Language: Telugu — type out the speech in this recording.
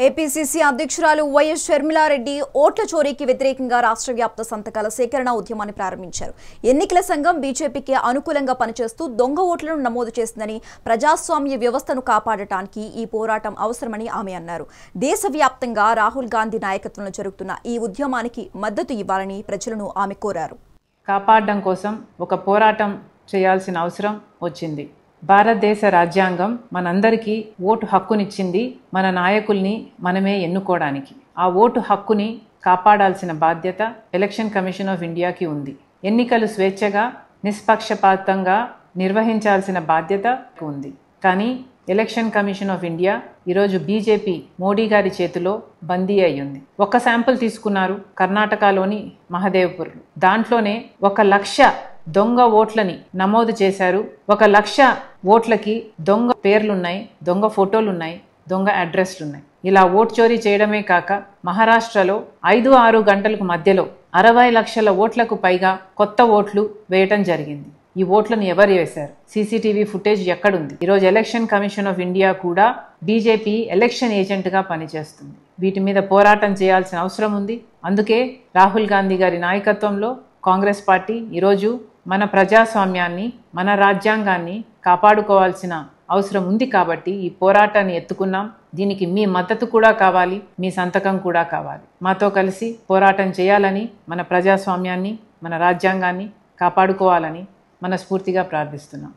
ఏపీసీసీ అధ్యక్షురాలు వైఎస్ షర్మిలారెడ్డి ఓట్ల చోరీకి వ్యతిరేకంగా రాష్ట్ర వ్యాప్త సంతకాల సేకరణ ఉద్యమాన్ని ప్రారంభించారు. ఎన్నికల సంఘం బీజేపీకి అనుకూలంగా పనిచేస్తూ దొంగ ఓట్లను నమోదు చేసిందని, ప్రజాస్వామ్య వ్యవస్థను కాపాడటానికి ఈ పోరాటం అవసరమని ఆమె అన్నారు. దేశవ్యాప్తంగా రాహుల్ గాంధీ నాయకత్వంలో జరుగుతున్న ఈ ఉద్యమానికి మద్దతు ఇవ్వాలని ప్రజలను ఆమె కోరారు. కాపాడడం కోసం ఒక పోరాటం చేయాల్సిన అవసరం వచ్చింది. భారతదేశ రాజ్యాంగం మనందరికీ ఓటు హక్కునిచ్చింది, మన నాయకుల్ని మనమే ఎన్నుకోవడానికి. ఆ ఓటు హక్కుని కాపాడాల్సిన బాధ్యత ఎలక్షన్ కమిషన్ ఆఫ్ ఇండియాకి ఉంది. ఎన్నికలు స్వేచ్ఛగా నిష్పక్షపాతంగా నిర్వహించాల్సిన బాధ్యత ఉంది. కానీ ఎలక్షన్ కమిషన్ ఆఫ్ ఇండియా ఈరోజు బీజేపీ మోడీ గారి చేతిలో బందీ అయ్యింది. ఒక శాంపుల్ తీసుకున్నారు కర్ణాటకలోని మహదేవ్పూర్. దాంట్లోనే 1,00,000 దొంగ ఓట్లని నమోదు చేశారు. 1,00,000 ఓట్లకి దొంగ పేర్లున్నాయి, దొంగ ఫోటోలున్నాయి, దొంగ అడ్రస్లున్నాయి. ఇలా ఓటు చోరీ చేయడమే కాక మహారాష్ట్రలో 5-6 గంటలకు మధ్యలో 60 లక్షల ఓట్లకు పైగా కొత్త ఓట్లు వేయటం జరిగింది. ఈ ఓట్లను ఎవరు వేశారు? సీసీటీవీ ఫుటేజ్ ఎక్కడుంది? ఈరోజు ఎలక్షన్ కమిషన్ ఆఫ్ ఇండియా కూడా బీజేపీ ఎలక్షన్ ఏజెంట్గా పనిచేస్తుంది. వీటి మీద పోరాటం చేయాల్సిన అవసరం ఉంది. అందుకే రాహుల్ గాంధీ గారి నాయకత్వంలో కాంగ్రెస్ పార్టీ ఈరోజు మన ప్రజాస్వామ్యాన్ని, మన రాజ్యాంగాన్ని కాపాడుకోవాల్సిన అవసరం ఉంది. కాబట్టి ఈ పోరాటాన్ని ఎత్తుకున్నాం. దీనికి మీ మద్దతు కూడా కావాలి, మీ సంతకం కూడా కావాలి. మాతో కలిసి పోరాటం చేయాలని, మన ప్రజాస్వామ్యాన్ని, మన రాజ్యాంగాన్ని కాపాడుకోవాలని మనస్ఫూర్తిగా ప్రార్థిస్తున్నాం.